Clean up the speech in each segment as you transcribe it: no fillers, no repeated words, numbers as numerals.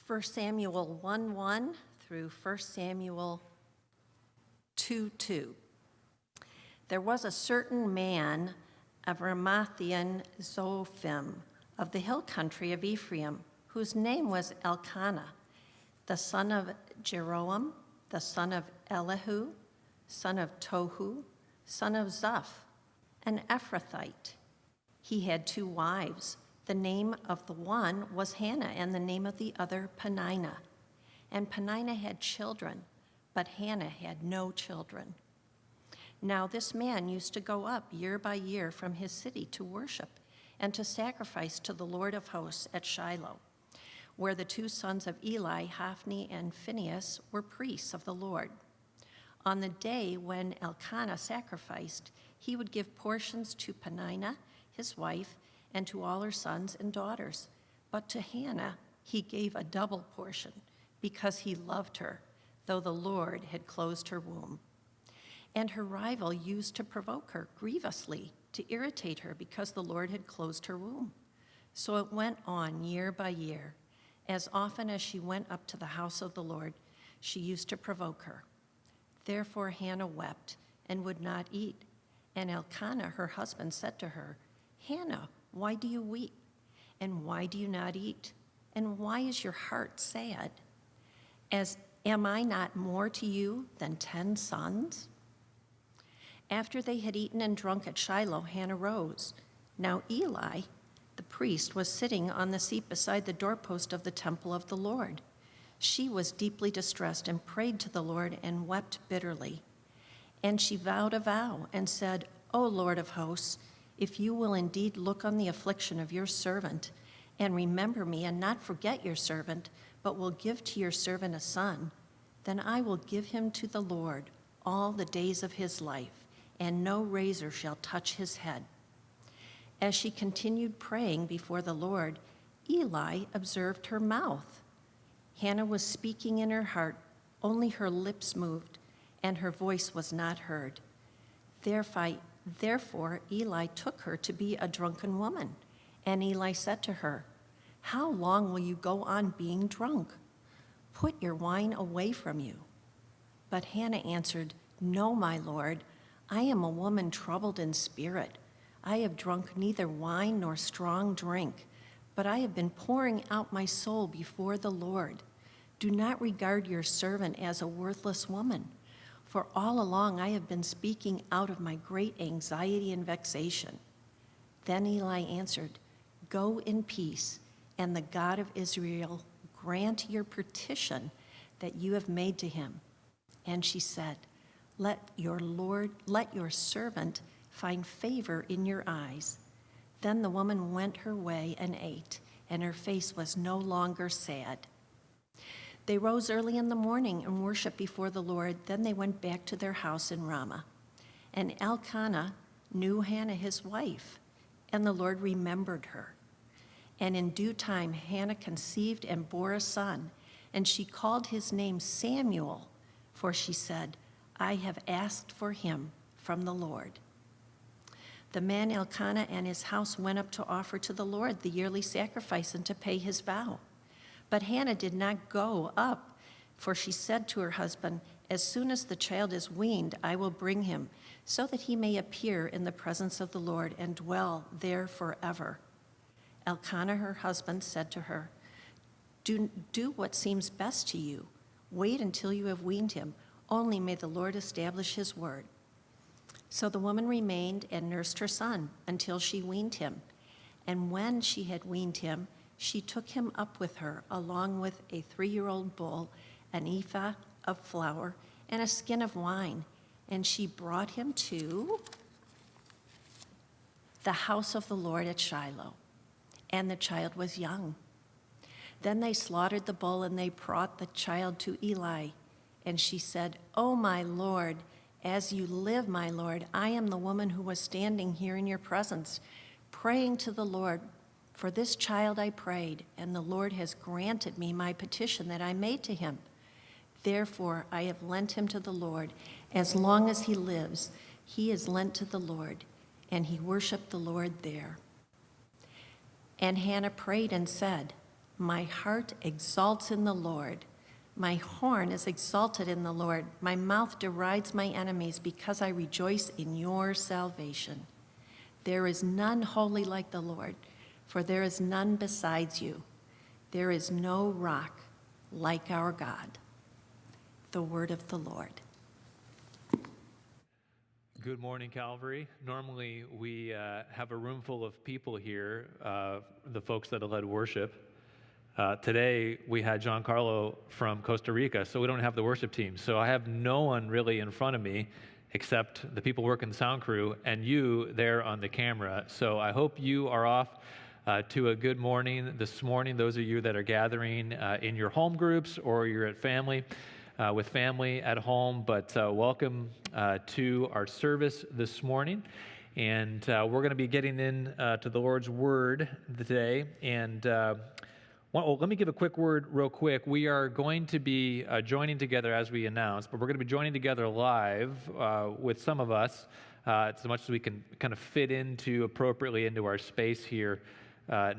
1 Samuel 1:1 through 1 Samuel 2:2. There was a certain man of Ramathian Zophim of the hill country of Ephraim, whose name was Elkanah, the son of Jeroham, the son of Elihu, son of Tohu, son of Zuph, an Ephrathite. He had 2 wives. The name of the one was Hannah, and the name of the other Peninnah. And Peninnah had children, but Hannah had no children. Now this man used to go up year by year from his city to worship and to sacrifice to the Lord of hosts at Shiloh, where the 2 sons of Eli, Hophni and Phinehas, were priests of the Lord. On the day when Elkanah sacrificed, he would give portions to Peninnah, his wife, and to all her sons and daughters. But to Hannah he gave a double portion, because he loved her, though the Lord had closed her womb. And her rival used to provoke her grievously, to irritate her, because the Lord had closed her womb. So it went on year by year. As often as she went up to the house of the Lord, she used to provoke her. Therefore Hannah wept and would not eat. And Elkanah, her husband, said to her, "Hannah, why do you weep? And why do you not eat? And why is your heart sad? Am I not more to you than 10 sons?" After they had eaten and drunk at Shiloh, Hannah rose. Now Eli, the priest, was sitting on the seat beside the doorpost of the temple of the Lord. She was deeply distressed and prayed to the Lord and wept bitterly. And she vowed a vow and said, "O Lord of hosts, if you will indeed look on the affliction of your servant and remember me and not forget your servant, but will give to your servant a son, then I will give him to the Lord all the days of his life, and no razor shall touch his head." As she continued praying before the Lord, Eli observed her mouth. Hannah was speaking in her heart, only her lips moved, and her voice was not heard. Therefore Eli took her to be a drunken woman. And Eli said to her, "How long will you go on being drunk? Put your wine away from you." But Hannah answered, "No, my Lord, I am a woman troubled in spirit. I have drunk neither wine nor strong drink, but I have been pouring out my soul before the Lord. Do not regard your servant as a worthless woman, for all along I have been speaking out of my great anxiety and vexation." Then Eli answered, "Go in peace, and the God of Israel grant your petition that you have made to him." And she said, Let your servant find favor in your eyes." Then the woman went her way and ate, and her face was no longer sad. They rose early in the morning and worshiped before the Lord. Then they went back to their house in Ramah. And Elkanah knew Hannah his wife, and the Lord remembered her. And in due time Hannah conceived and bore a son, and she called his name Samuel, for she said, "I have asked for him from the Lord." The man Elkanah and his house went up to offer to the Lord the yearly sacrifice and to pay his vow. But Hannah did not go up, for she said to her husband, "As soon as the child is weaned, I will bring him, so that he may appear in the presence of the Lord and dwell there forever." Elkanah, her husband, said to her, Do what seems best to you. Wait until you have weaned him. Only may the Lord establish his word." So the woman remained and nursed her son until she weaned him. And when she had weaned him, she took him up with her, along with a 3-year-old bull, an ephah of flour, and a skin of wine. And she brought him to the house of the Lord at Shiloh. And the child was young. Then they slaughtered the bull, and they brought the child to Eli. And she said, "Oh, my Lord, as you live, my Lord, I am the woman who was standing here in your presence, praying to the Lord. For this child I prayed, and the Lord has granted me my petition that I made to him. Therefore I have lent him to the Lord. As long as he lives, he is lent to the Lord." And he worshiped the Lord there. And Hannah prayed and said, My heart exalts in the Lord. My horn is exalted in the Lord. My mouth derides my enemies because I rejoice in your salvation. There is none holy like the Lord, for there is none besides you. There is no rock like our God. The word of the Lord. Good morning, Calvary. Normally, we have a room full of people here, the folks that have led worship. Today, we had Giancarlo from Costa Rica, so we don't have the worship team. So I have no one really in front of me except the people working the sound crew and you there on the camera. So I hope you are off to a good morning this morning, those of you that are gathering in your home groups or you're at family. With family at home, but welcome to our service this morning. And we're going to be getting in to the Lord's Word today. And let me give a quick word real quick. We are going to be joining together as we announced, but we're going to be joining together live with some of us as much as we can kind of fit into appropriately into our space here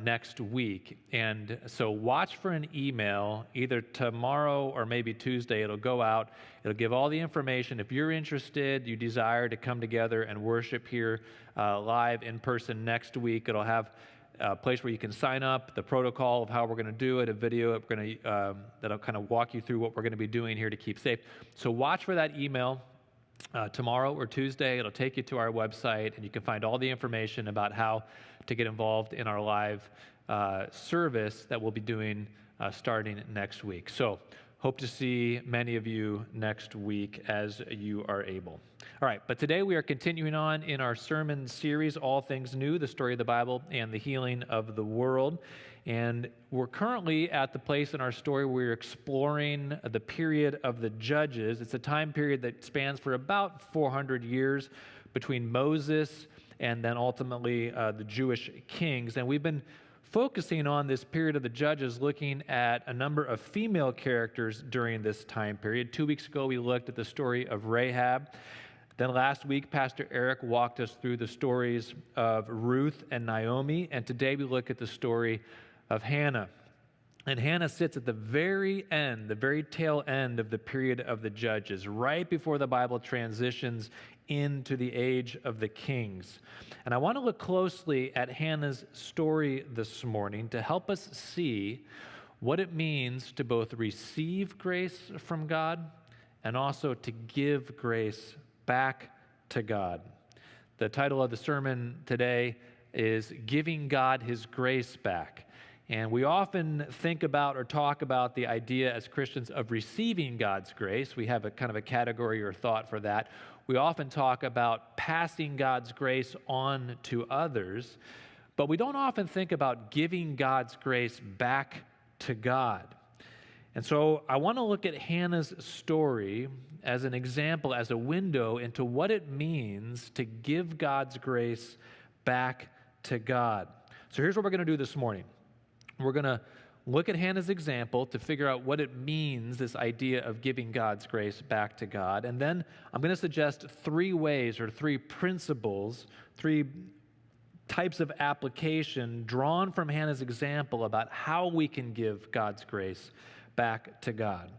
next week. And so watch for an email either tomorrow or maybe Tuesday. It'll go out. It'll give all the information. If you're interested, you desire to come together and worship here live in person next week, it'll have a place where you can sign up, the protocol of how we're going to do it, a video that'll kind of walk you through what we're going to be doing here to keep safe. So watch for that email. Tomorrow or Tuesday, it'll take you to our website, and you can find all the information about how to get involved in our live service that we'll be doing starting next week. So hope to see many of you next week as you are able. All right, but today we are continuing on in our sermon series, All Things New, the story of the Bible and the healing of the world. And we're currently at the place in our story where we're exploring the period of the Judges. It's a time period that spans for about 400 years between Moses and then ultimately the Jewish kings. And we've been focusing on this period of the Judges, looking at a number of female characters during this time period. 2 weeks ago, we looked at the story of Rahab. Then last week, Pastor Eric walked us through the stories of Ruth and Naomi. And today we look at the story of Hannah. And Hannah sits at the very end, the very tail end of the period of the Judges, right before the Bible transitions into the age of the kings. And I want to look closely at Hannah's story this morning to help us see what it means to both receive grace from God and also to give grace back to God. The title of the sermon today is Giving God His Grace Back. And we often think about or talk about the idea as Christians of receiving God's grace. We have a kind of a category or thought for that. We often talk about passing God's grace on to others, but we don't often think about giving God's grace back to God. And so I want to look at Hannah's story as an example, as a window into what it means to give God's grace back to God. So here's what we're going to do this morning. We're going to look at Hannah's example to figure out what it means, this idea of giving God's grace back to God. And then I'm going to suggest 3 ways or 3 principles, 3 types of application drawn from Hannah's example about how we can give God's grace back to God.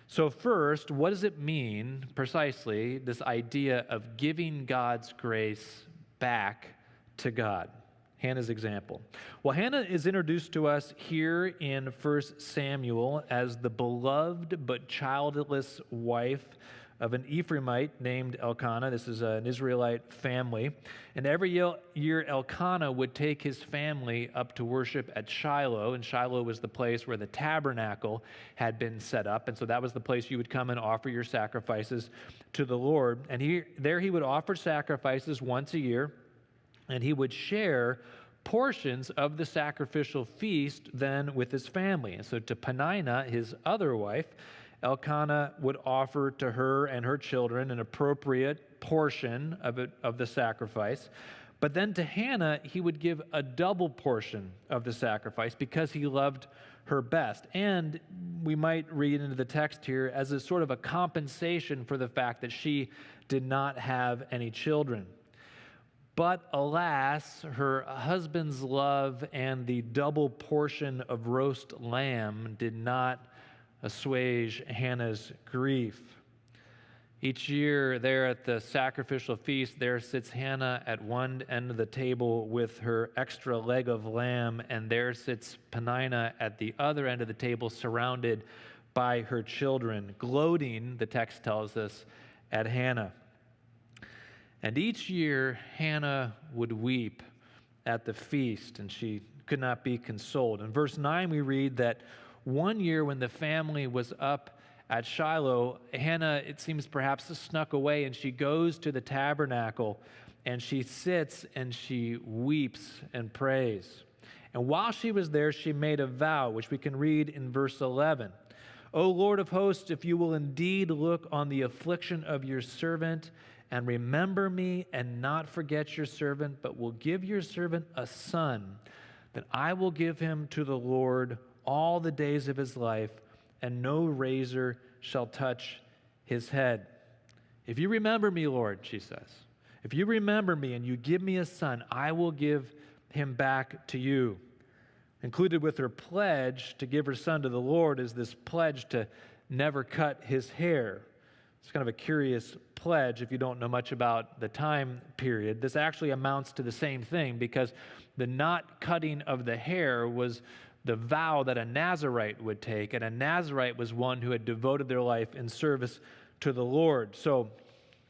So first, what does it mean precisely, this idea of giving God's grace back to God? Hannah's example. Well, Hannah is introduced to us here in 1 Samuel as the beloved but childless wife of an Ephraimite named Elkanah. This is an Israelite family. And every year Elkanah would take his family up to worship at Shiloh. And Shiloh was the place where the tabernacle had been set up. And so that was the place you would come and offer your sacrifices to the Lord. And there he would offer sacrifices once a year. And he would share portions of the sacrificial feast then with his family. And so to Peninnah, his other wife, Elkanah would offer to her and her children an appropriate portion of the sacrifice. But then to Hannah, he would give a double portion of the sacrifice because he loved her best. And we might read into the text here as a sort of a compensation for the fact that she did not have any children. But alas, her husband's love and the double portion of roast lamb did not assuage Hannah's grief. Each year there at the sacrificial feast, there sits Hannah at one end of the table with her extra leg of lamb, and there sits Peninnah at the other end of the table surrounded by her children, gloating, the text tells us, at Hannah. And each year Hannah would weep at the feast, and she could not be consoled. In verse 9 we read that one year when the family was up at Shiloh, Hannah, it seems perhaps, snuck away, and she goes to the tabernacle, and she sits and she weeps and prays. And while she was there, she made a vow, which we can read in verse 11. O Lord of hosts, if you will indeed look on the affliction of your servant and remember me and not forget your servant, but will give your servant a son, then I will give him to the Lord all the days of his life, and no razor shall touch his head. If you remember me, Lord, she says, if you remember me and you give me a son, I will give him back to you. Included with her pledge to give her son to the Lord is this pledge to never cut his hair. It's kind of a curious pledge if you don't know much about the time period. This actually amounts to the same thing, because the not cutting of the hair was the vow that a Nazirite would take, and a Nazirite was one who had devoted their life in service to the Lord. So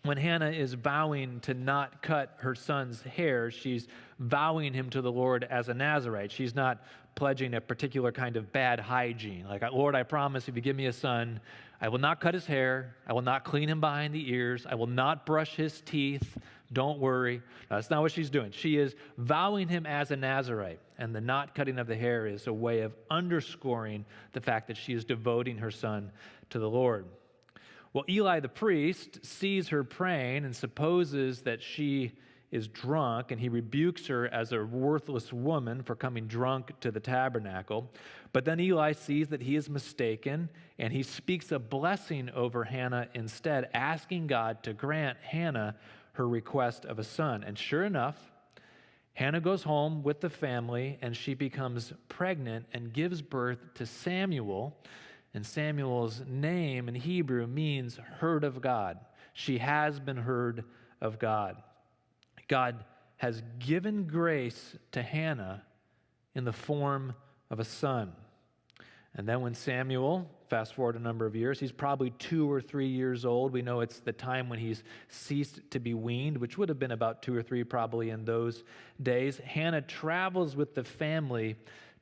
when Hannah is vowing to not cut her son's hair, she's vowing him to the Lord as a Nazirite. She's not pledging a particular kind of bad hygiene. Like, Lord, I promise if you give me a son, I will not cut his hair. I will not clean him behind the ears. I will not brush his teeth. Don't worry. No, that's not what she's doing. She is vowing him as a Nazirite. And the not cutting of the hair is a way of underscoring the fact that she is devoting her son to the Lord. Well, Eli the priest sees her praying and supposes that she is drunk, and he rebukes her as a worthless woman for coming drunk to the tabernacle. But then Eli sees that he is mistaken, and he speaks a blessing over Hannah instead, asking God to grant Hannah her request of a son. And sure enough, Hannah goes home with the family, and she becomes pregnant and gives birth to Samuel. And Samuel's name in Hebrew means heard of God. She has been heard of God. God has given grace to Hannah in the form of a son. And then when Samuel, fast forward a number of years, he's probably 2 or 3 years old. We know it's the time when he's ceased to be weaned, which would have been about 2 or 3 probably in those days. Hannah travels with the family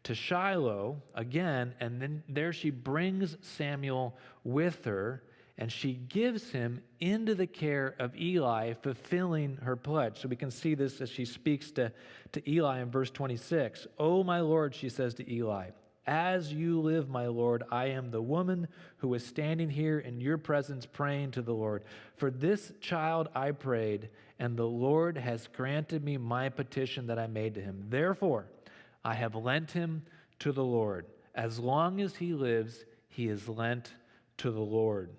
to Shiloh again, and then there she brings Samuel with her, and she gives him into the care of Eli, fulfilling her pledge. So we can see this as she speaks to Eli in verse 26. "Oh, my Lord," she says to Eli, "as you live, my Lord, I am the woman who is standing here in your presence praying to the Lord. For this child I prayed, and the Lord has granted me my petition that I made to him. Therefore, I have lent him to the Lord. As long as he lives, he is lent to the Lord."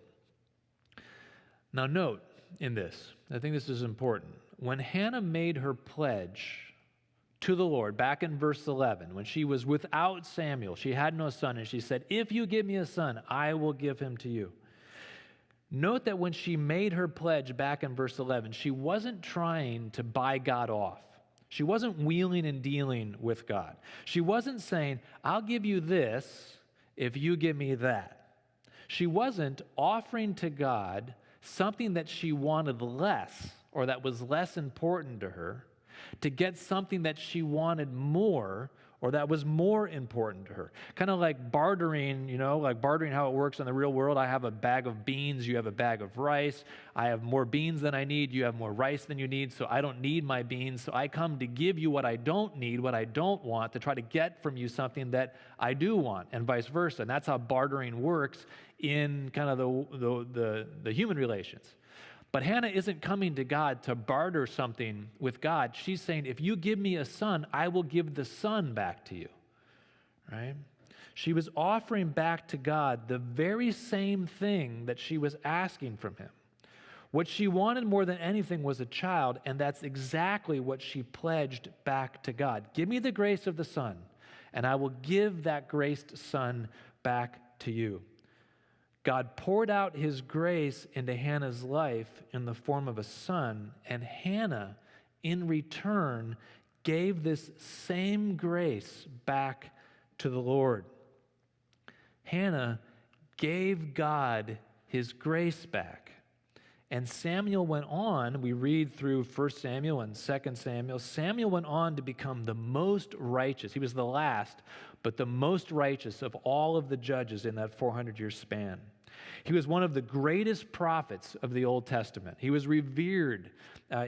Now note in this, I think this is important. When Hannah made her pledge to the Lord, back in verse 11, when she was without Samuel, she had no son, and she said, "If you give me a son, I will give him to you." Note that when she made her pledge back in verse 11, she wasn't trying to buy God off. She wasn't wheeling and dealing with God. She wasn't saying, "I'll give you this if you give me that." She wasn't offering to God something that she wanted less, or that was less important to her, to get something that she wanted more, or that was more important to her. Kind of like bartering, like bartering how it works in the real world. I have a bag of beans, you have a bag of rice. I have more beans than I need, you have more rice than you need, so I don't need my beans. So I come to give you what I don't need, what I don't want, to try to get from you something that I do want, and vice versa. And that's how bartering works in kind of the human relations. But Hannah isn't coming to God to barter something with God. She's saying, if you give me a son, I will give the son back to you, right? She was offering back to God the very same thing that she was asking from him. What she wanted more than anything was a child, and that's exactly what she pledged back to God. Give me the grace of the son, and I will give that graced son back to you. God poured out his grace into Hannah's life in the form of a son, and Hannah, in return, gave this same grace back to the Lord. Hannah gave God his grace back. And Samuel went on, we read through 1 Samuel and 2 Samuel, Samuel went on to become the most righteous. He was the last, but the most righteous of all of the judges in that 400-year span. He was one of the greatest prophets of the Old Testament. He was revered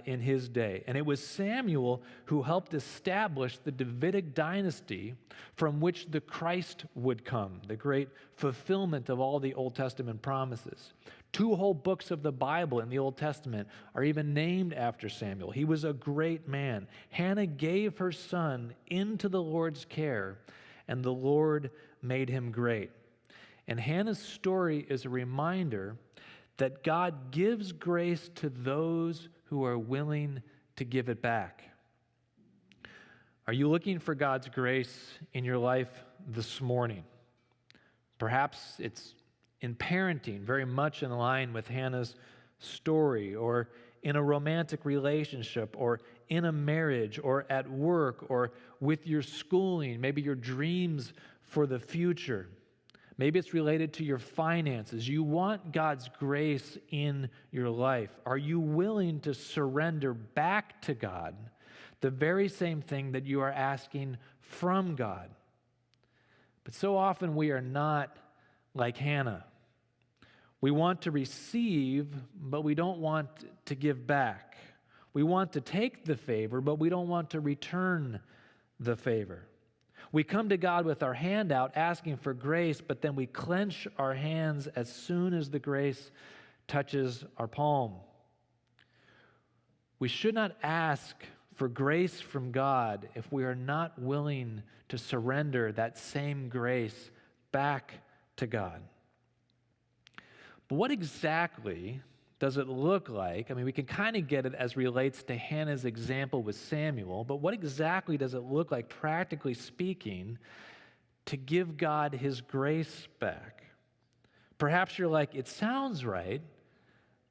in his day. And it was Samuel who helped establish the Davidic dynasty from which the Christ would come, the great fulfillment of all the Old Testament promises. 2 whole books of the Bible in the Old Testament are even named after Samuel. He was a great man. Hannah gave her son into the Lord's care, and the Lord made him great. And Hannah's story is a reminder that God gives grace to those who are willing to give it back. Are you looking for God's grace in your life this morning? Perhaps it's in parenting, very much in line with Hannah's story, or in a romantic relationship, or in a marriage, or at work, or with your schooling, maybe your dreams for the future. Maybe it's related to your finances. You want God's grace in your life. Are you willing to surrender back to God the very same thing that you are asking from God? But so often we are not like Hannah. We want to receive, but we don't want to give back. We want to take the favor, but we don't want to return the favor. We come to God with our hand out asking for grace, but then we clench our hands as soon as the grace touches our palm. We should not ask for grace from God if we are not willing to surrender that same grace back to God. But what exactly does it look like? I mean, we can kind of get it as relates to Hannah's example with Samuel, but what exactly does it look like, practically speaking, to give God his grace back? Perhaps you're like, it sounds right,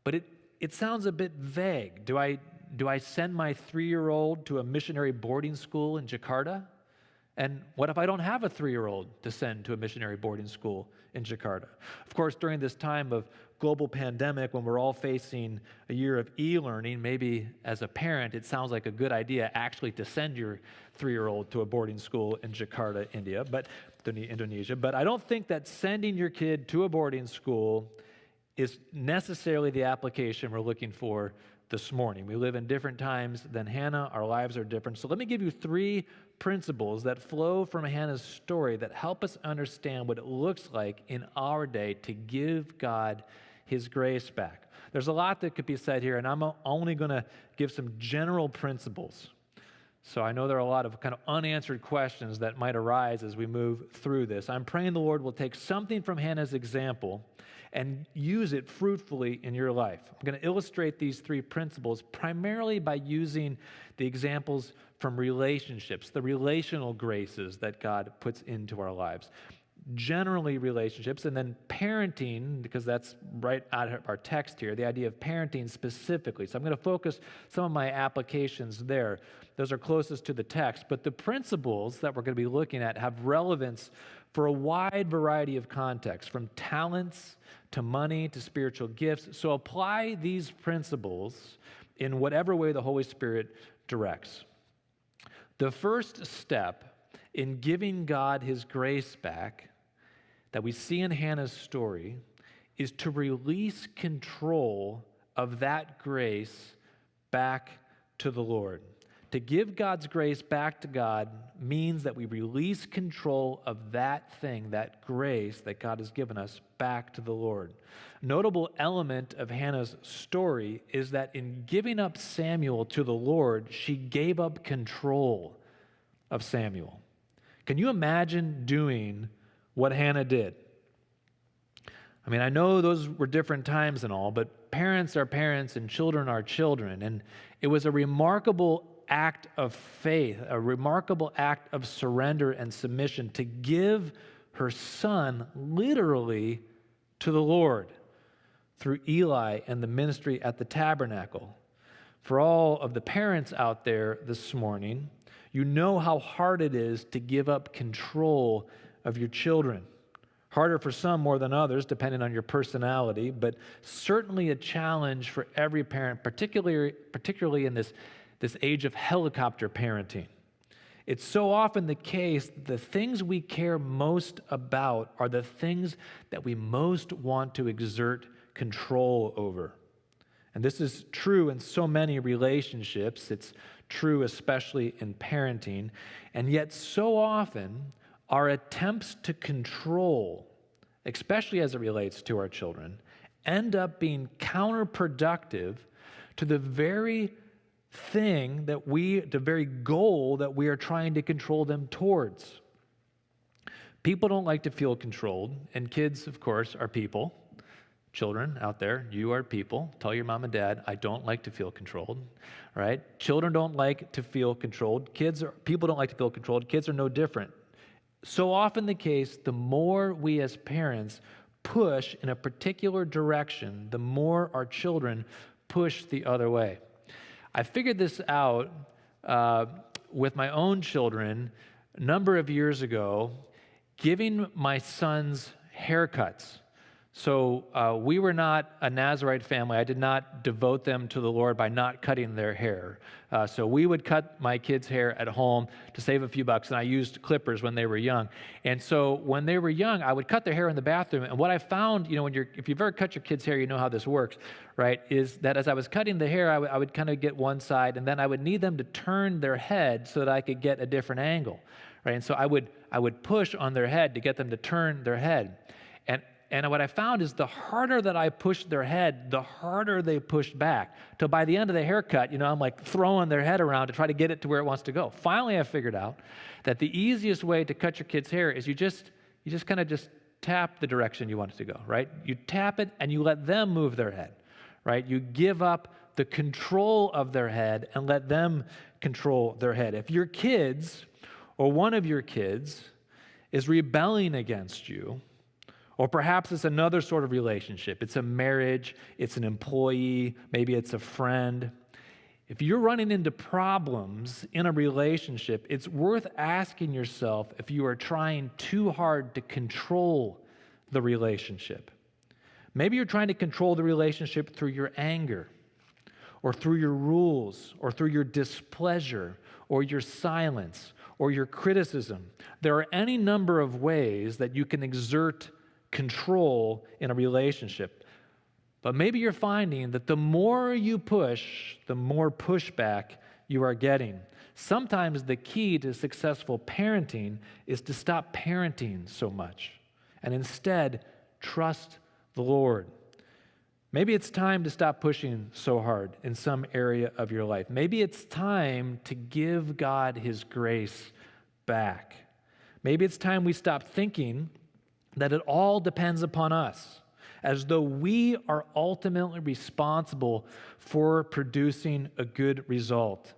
but it sounds a bit vague. Do I send my 3-year-old to a missionary boarding school in Jakarta? And what if I don't have a 3-year-old to send to a missionary boarding school in Jakarta? Of course, during this time of global pandemic, when we're all facing a year of e-learning, maybe as a parent, it sounds like a good idea actually to send your 3-year-old to a boarding school in Jakarta, Indonesia. But I don't think that sending your kid to a boarding school is necessarily the application we're looking for this morning. We live in different times than Hannah. Our lives are different. So let me give you 3 principles that flow from Hannah's story that help us understand what it looks like in our day to give God his grace back. There's a lot that could be said here, and I'm only going to give some general principles. So I know there are a lot of kind of unanswered questions that might arise as we move through this. I'm praying the Lord will take something from Hannah's example and use it fruitfully in your life. I'm going to illustrate these 3 principles primarily by using the examples from relationships, the relational graces that God puts into our lives. Generally relationships, and then parenting, because that's right out of our text here, the idea of parenting specifically. So I'm going to focus some of my applications there. Those are closest to the text, but the principles that we're going to be looking at have relevance for a wide variety of contexts, from talents to money to spiritual gifts. So apply these principles in whatever way the Holy Spirit directs. The first step in giving God his grace back that we see in Hannah's story is to release control of that grace back to the Lord. To give God's grace back to God means that we release control of that thing, that grace that God has given us, back to the Lord. Notable element of Hannah's story is that in giving up Samuel to the Lord, she gave up control of Samuel. Can you imagine doing what Hannah did? I mean, I know those were different times and all, but parents are parents and children are children. And it was a remarkable act of faith, a remarkable act of surrender and submission to give her son literally to the Lord through Eli and the ministry at the tabernacle. For all of the parents out there this morning, you know how hard it is to give up control of your children. Harder for some more than others, depending on your personality, but certainly a challenge for every parent, particularly in this age of helicopter parenting. It's so often the case, the things we care most about are the things that we most want to exert control over. And this is true in so many relationships. It's true especially in parenting. And yet so often, our attempts to control, especially as it relates to our children, end up being counterproductive to the very goal that we are trying to control them towards. People don't like to feel controlled, and kids, of course, are people. Children out there, you are people. Tell your mom and dad, I don't like to feel controlled, right? Children don't like to feel controlled. People don't like to feel controlled. Kids are no different. So often the case, the more we as parents push in a particular direction, the more our children push the other way. I figured this out with my own children a number of years ago, giving my sons haircuts. So we were not a Nazirite family. I did not devote them to the Lord by not cutting their hair. So we would cut my kids' hair at home to save a few bucks, and I used clippers when they were young. And so when they were young, I would cut their hair in the bathroom. And what I found, if you've ever cut your kids' hair, you know how this works, right, is that as I was cutting the hair, I would kind of get one side, and then I would need them to turn their head so that I could get a different angle, right? And so I would push on their head to get them to turn their head. And what I found is the harder that I pushed their head, the harder they pushed back. Till by the end of the haircut, I'm like throwing their head around to try to get it to where it wants to go. Finally, I figured out that the easiest way to cut your kid's hair is you just kind of just tap the direction you want it to go, right? You tap it and you let them move their head, right? You give up the control of their head and let them control their head. If your kids or one of your kids is rebelling against you, or perhaps it's another sort of relationship. It's a marriage, it's an employee, maybe it's a friend. If you're running into problems in a relationship, it's worth asking yourself if you are trying too hard to control the relationship. Maybe you're trying to control the relationship through your anger, or through your rules, or through your displeasure, or your silence, or your criticism. There are any number of ways that you can exert control in a relationship. But maybe you're finding that the more you push, the more pushback you are getting. Sometimes the key to successful parenting is to stop parenting so much and instead trust the Lord. Maybe it's time to stop pushing so hard in some area of your life. Maybe it's time to give God His grace back. Maybe it's time we stop thinking that it all depends upon us, as though we are ultimately responsible for producing a good result.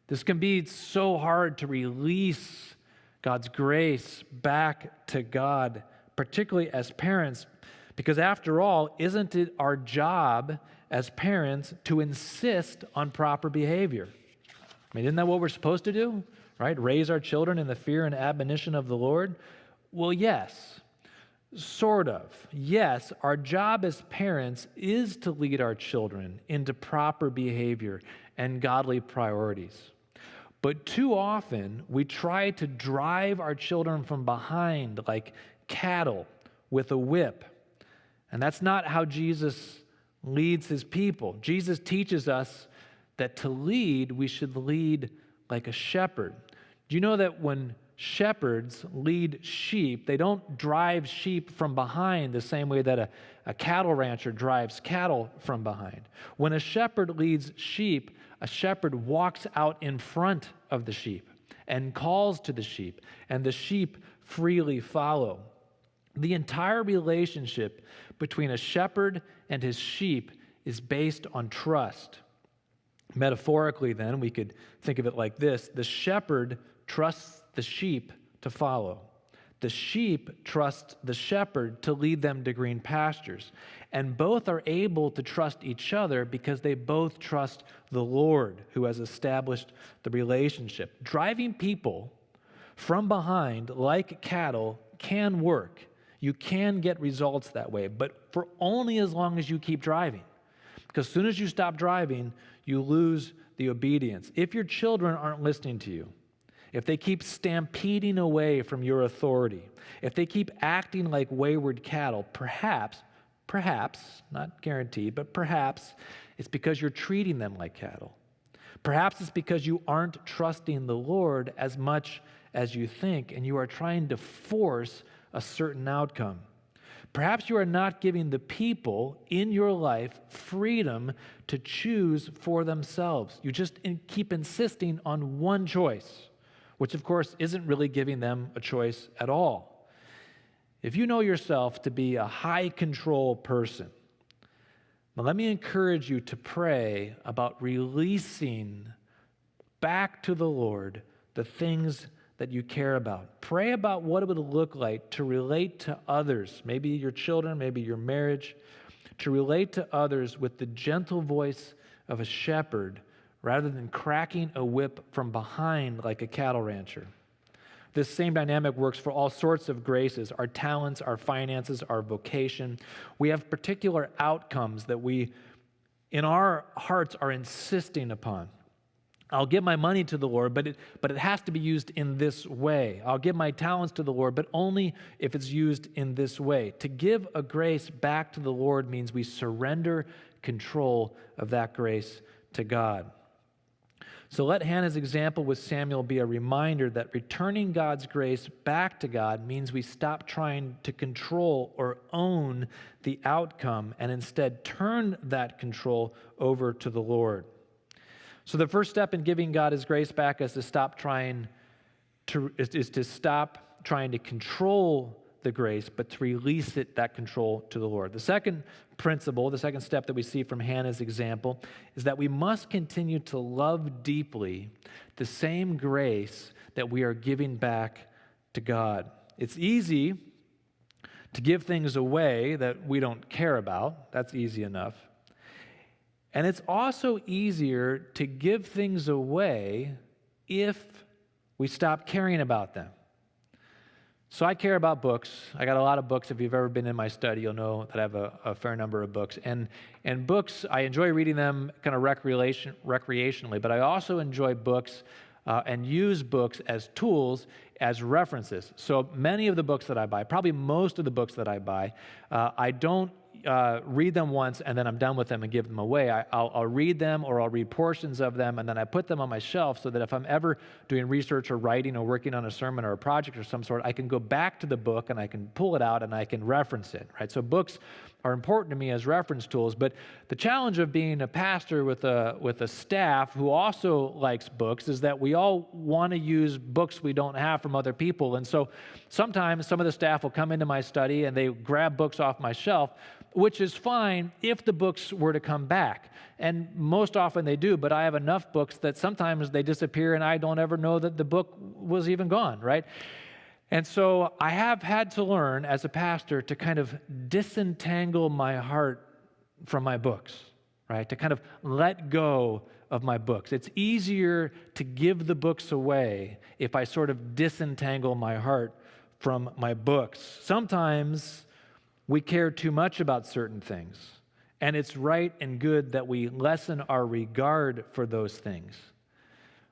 This can be so hard to release God's grace back to God, particularly as parents, because after all, isn't it our job as parents to insist on proper behavior? I mean, isn't that what we're supposed to do, right? Raise our children in the fear and admonition of the Lord? Well, yes. Sort of. Yes, our job as parents is to lead our children into proper behavior and godly priorities. But too often, we try to drive our children from behind like cattle with a whip. And that's not how Jesus leads His people. Jesus teaches us that to lead, we should lead like a shepherd. Do you know that when shepherds lead sheep, they don't drive sheep from behind the same way that a cattle rancher drives cattle from behind? When a shepherd leads sheep, a shepherd walks out in front of the sheep and calls to the sheep, and the sheep freely follow. The entire relationship between a shepherd and his sheep is based on trust. Metaphorically, then, we could think of it like this. The shepherd trusts the sheep to follow. The sheep trust the shepherd to lead them to green pastures. And both are able to trust each other because they both trust the Lord who has established the relationship. Driving people from behind like cattle can work. You can get results that way, but for only as long as you keep driving. Because as soon as you stop driving, you lose the obedience. If your children aren't listening to you, if they keep stampeding away from your authority, if they keep acting like wayward cattle, perhaps, not guaranteed, but perhaps it's because you're treating them like cattle. Perhaps it's because you aren't trusting the Lord as much as you think, and you are trying to force a certain outcome. Perhaps you are not giving the people in your life freedom to choose for themselves. You just keep insisting on one choice, which of course isn't really giving them a choice at all. If you know yourself to be a high control person, now let me encourage you to pray about releasing back to the Lord the things that you care about. Pray about what it would look like to relate to others, maybe your children, maybe your marriage, to relate to others with the gentle voice of a shepherd rather than cracking a whip from behind like a cattle rancher. This same dynamic works for all sorts of graces, our talents, our finances, our vocation. We have particular outcomes that we, in our hearts, are insisting upon. I'll give my money to the Lord, but it has to be used in this way. I'll give my talents to the Lord, but only if it's used in this way. To give a grace back to the Lord means we surrender control of that grace to God. So let Hannah's example with Samuel be a reminder that returning God's grace back to God means we stop trying to control or own the outcome and instead turn that control over to the Lord. So the first step in giving God His grace back is to stop trying to control the grace, but to release that control to the Lord. The second principle, the second step that we see from Hannah's example, is that we must continue to love deeply the same grace that we are giving back to God. It's easy to give things away that we don't care about. That's easy enough. And it's also easier to give things away if we stop caring about them. So I care about books. I got a lot of books. If you've ever been in my study, you'll know that I have a fair number of books. And books, I enjoy reading them kind of recreationally, but I also enjoy books and use books as tools, as references. So many of the books that I buy, probably most of the books that I buy, I don't read them once and then I'm done with them and give them away. I'll read them or I'll read portions of them and then I put them on my shelf so that if I'm ever doing research or writing or working on a sermon or a project or some sort, I can go back to the book and I can pull it out and I can reference it, right? So books are important to me as reference tools, but the challenge of being a pastor with a staff who also likes books is that we all want to use books we don't have from other people. And so sometimes some of the staff will come into my study and they grab books off my shelf, which is fine if the books were to come back. And most often they do, but I have enough books that sometimes they disappear and I don't ever know that the book was even gone, right? And so I have had to learn as a pastor to kind of disentangle my heart from my books, right? To kind of let go of my books. It's easier to give the books away if I sort of disentangle my heart from my books. Sometimes we care too much about certain things, and it's right and good that we lessen our regard for those things.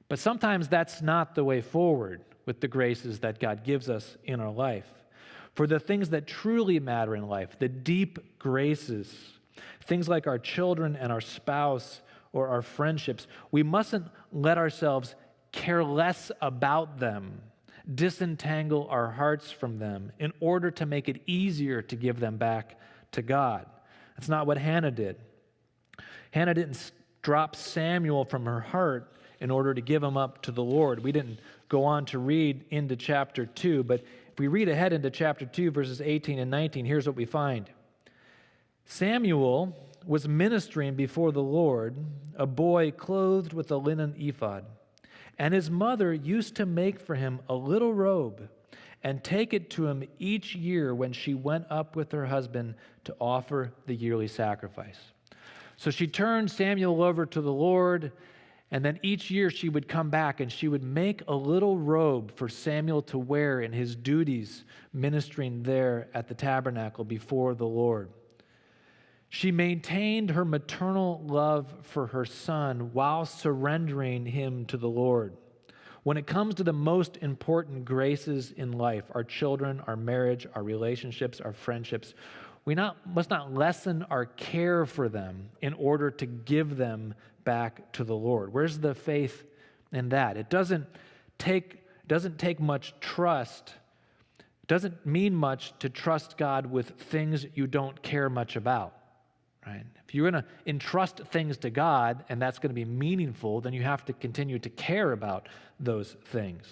But sometimes that's not the way forward with the graces that God gives us in our life. For the things that truly matter in life, the deep graces, things like our children and our spouse or our friendships, we mustn't let ourselves care less about them, disentangle our hearts from them in order to make it easier to give them back to God. That's not what Hannah did. Hannah didn't drop Samuel from her heart in order to give him up to the Lord. We didn't go on to read into chapter 2, but if we read ahead into chapter 2, verses 18 and 19, here's what we find. Samuel was ministering before the Lord, a boy clothed with a linen ephod. And his mother used to make for him a little robe and take it to him each year when she went up with her husband to offer the yearly sacrifice. So she turned Samuel over to the Lord, and then each year she would come back and she would make a little robe for Samuel to wear in his duties ministering there at the tabernacle before the Lord. She maintained her maternal love for her son while surrendering him to the Lord. When it comes to the most important graces in life, our children, our marriage, our relationships, our friendships, we must not lessen our care for them in order to give them back to the Lord. Where's the faith in that? It doesn't take much trust. It doesn't mean much to trust God with things you don't care much about. Right? If you're going to entrust things to God and that's going to be meaningful, then you have to continue to care about those things.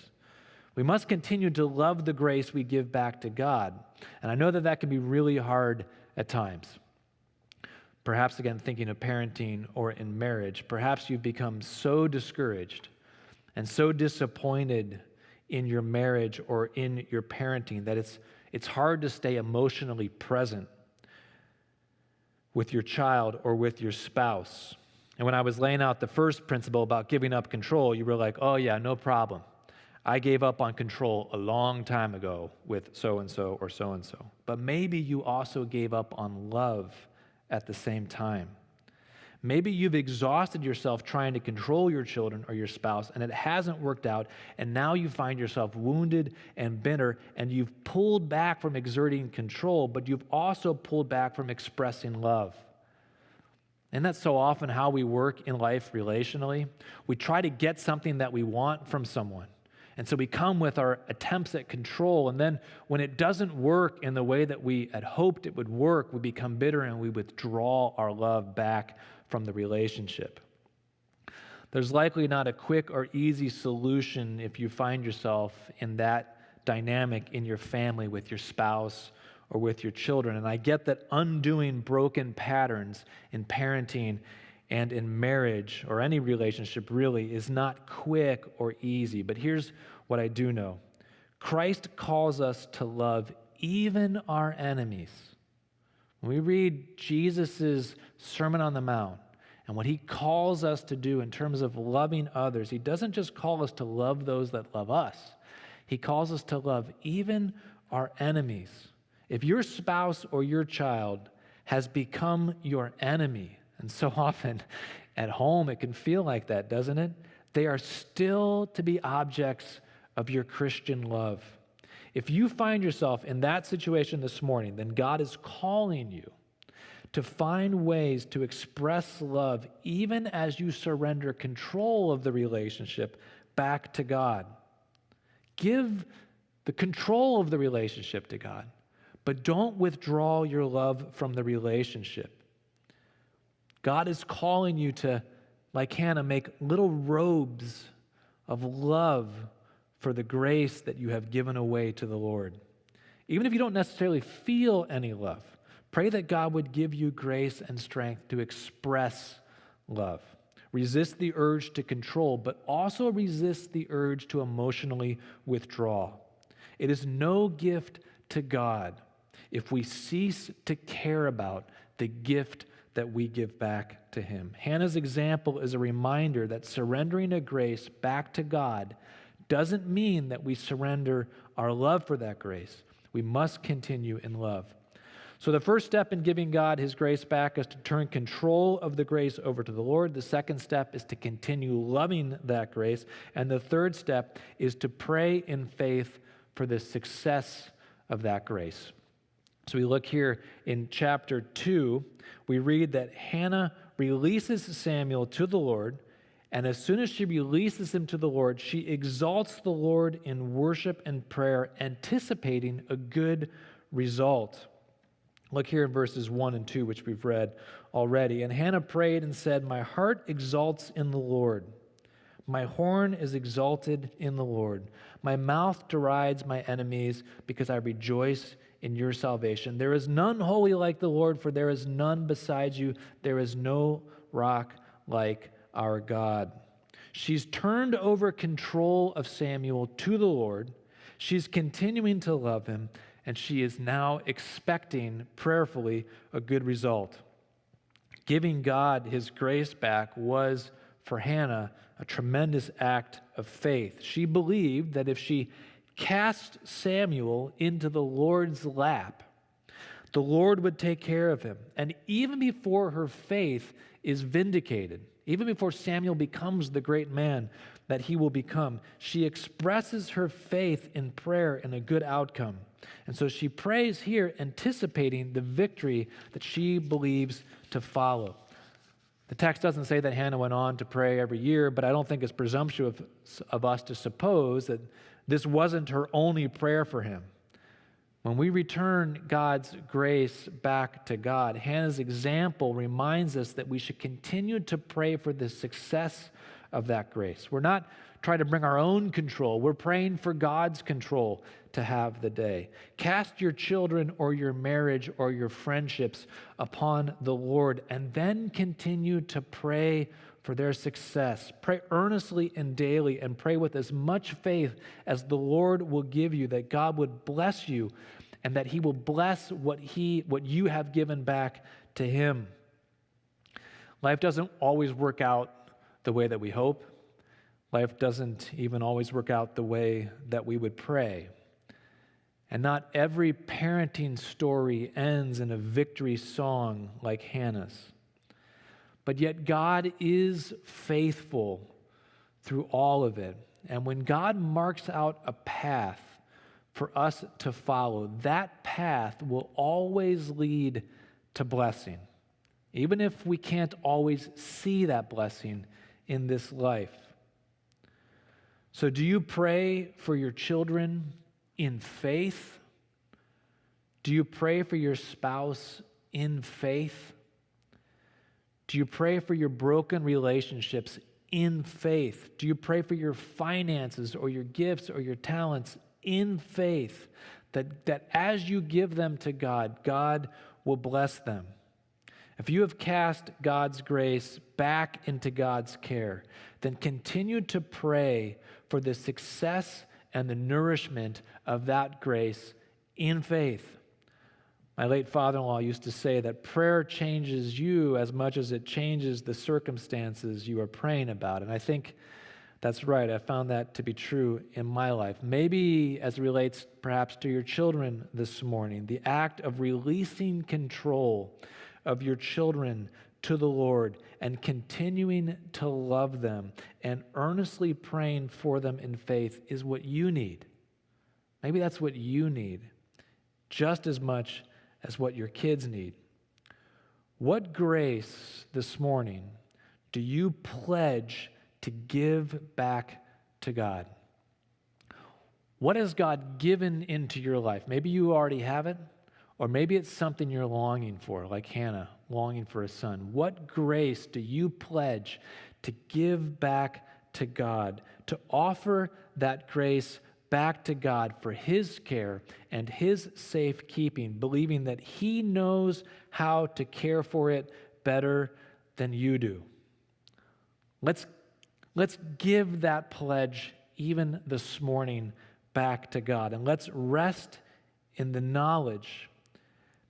We must continue to love the grace we give back to God. And I know that that can be really hard at times. Perhaps, again, thinking of parenting or in marriage, perhaps you've become so discouraged and so disappointed in your marriage or in your parenting that it's hard to stay emotionally present with your child or with your spouse. And when I was laying out the first principle about giving up control, you were like, oh yeah, no problem. I gave up on control a long time ago with so-and-so or so-and-so. But maybe you also gave up on love at the same time. Maybe you've exhausted yourself trying to control your children or your spouse, and it hasn't worked out, and now you find yourself wounded and bitter, and you've pulled back from exerting control, but you've also pulled back from expressing love. And that's so often how we work in life relationally. We try to get something that we want from someone. And so we come with our attempts at control, and then when it doesn't work in the way that we had hoped it would work, we become bitter and we withdraw our love back from the relationship. There's likely not a quick or easy solution if you find yourself in that dynamic in your family with your spouse or with your children. And I get that undoing broken patterns in parenting and in marriage or any relationship really is not quick or easy. But here's what I do know. Christ calls us to love even our enemies. When we read Jesus' Sermon on the Mount and what he calls us to do in terms of loving others, he doesn't just call us to love those that love us. He calls us to love even our enemies. If your spouse or your child has become your enemy, and so often at home it can feel like that, doesn't it? They are still to be objects of your Christian love. If you find yourself in that situation this morning, then God is calling you to find ways to express love even as you surrender control of the relationship back to God. Give the control of the relationship to God, but don't withdraw your love from the relationship. God is calling you to, like Hannah, make little robes of love for the grace that you have given away to the Lord. Even if you don't necessarily feel any love, pray that God would give you grace and strength to express love. Resist the urge to control, but also resist the urge to emotionally withdraw. It is no gift to God if we cease to care about the gift that we give back to Him. Hannah's example is a reminder that surrendering a grace back to God doesn't mean that we surrender our love for that grace. We must continue in love. So the first step in giving God His grace back is to turn control of the grace over to the Lord. The second step is to continue loving that grace. And the third step is to pray in faith for the success of that grace. So we look here in chapter 2, we read that Hannah releases Samuel to the Lord, and as soon as she releases him to the Lord, she exalts the Lord in worship and prayer, anticipating a good result. Look here in verses 1 and 2, which we've read already. And Hannah prayed and said, "My heart exalts in the Lord. My horn is exalted in the Lord. My mouth derides my enemies because I rejoice in your salvation. There is none holy like the Lord, for there is none besides you. There is no rock like our God. She's turned over control of Samuel to the Lord. She's continuing to love him, and she is now expecting prayerfully a good result. Giving God his grace back was, for Hannah, a tremendous act of faith. She believed that if she cast Samuel into the Lord's lap, the Lord would take care of him. And even before her faith is vindicated, even before Samuel becomes the great man that he will become, she expresses her faith in prayer and a good outcome. And so she prays here, anticipating the victory that she believes to follow. The text doesn't say that Hannah went on to pray every year, but I don't think it's presumptuous of us to suppose that this wasn't her only prayer for him. When we return God's grace back to God, Hannah's example reminds us that we should continue to pray for the success of that grace. We're not trying to bring our own control. We're praying for God's control to have the day. Cast your children or your marriage or your friendships upon the Lord, and then continue to pray for their success. Pray earnestly and daily, and pray with as much faith as the Lord will give you, that God would bless you and that he will bless what you have given back to him. Life doesn't always work out the way that we hope. Life doesn't even always work out the way that we would pray. And not every parenting story ends in a victory song like Hannah's. But yet God is faithful through all of it. And when God marks out a path for us to follow, that path will always lead to blessing, even if we can't always see that blessing in this life. So do you pray for your children in faith? Do you pray for your spouse in faith? Do you pray for your broken relationships in faith? Do you pray for your finances or your gifts or your talents in faith, that as you give them to God, God will bless them? If you have cast God's grace back into God's care, then continue to pray for the success and the nourishment of that grace in faith. My late father-in-law used to say that prayer changes you as much as it changes the circumstances you are praying about. And I think that's right. I found that to be true in my life. Maybe as it relates perhaps to your children this morning, the act of releasing control of your children to the Lord and continuing to love them and earnestly praying for them in faith is what you need. Maybe that's what you need just as much as what your kids need. What grace this morning do you pledge to give back to God? What has God given into your life? Maybe you already have it, or maybe it's something you're longing for, like Hannah, longing for a son. What grace do you pledge to give back to God, to offer that grace back to God for his care and his safekeeping, believing that he knows how to care for it better than you do? Let's give that pledge even this morning back to God, and let's rest in the knowledge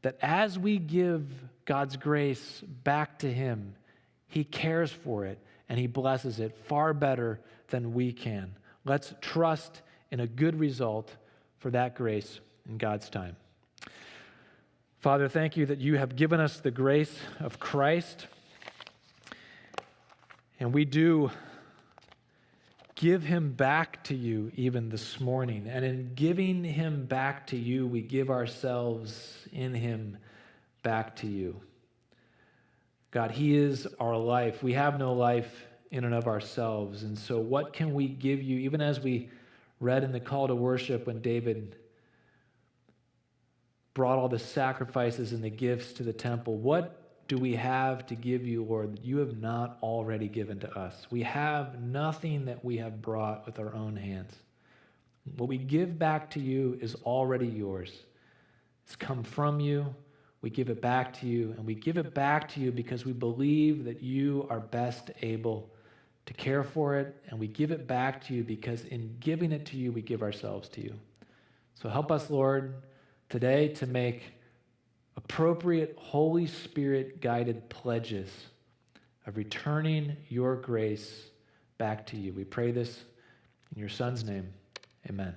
that as we give God's grace back to him, he cares for it and he blesses it far better than we can. Let's trust in a good result for that grace in God's time. Father, thank you that you have given us the grace of Christ, and we do give him back to you even this morning. And in giving him back to you, we give ourselves in him back to you. God, he is our life. We have no life in and of ourselves. And so what can we give you, even as we read in the call to worship when David brought all the sacrifices and the gifts to the temple, what do we have to give you, Lord, that you have not already given to us? We have nothing that we have brought with our own hands. What we give back to you is already yours. It's come from you. We give it back to you, and we give it back to you because we believe that you are best able to care for it, and we give it back to you because in giving it to you, we give ourselves to you. So help us, Lord, today to make appropriate Holy Spirit-guided pledges of returning your grace back to you. We pray this in your Son's name. Amen.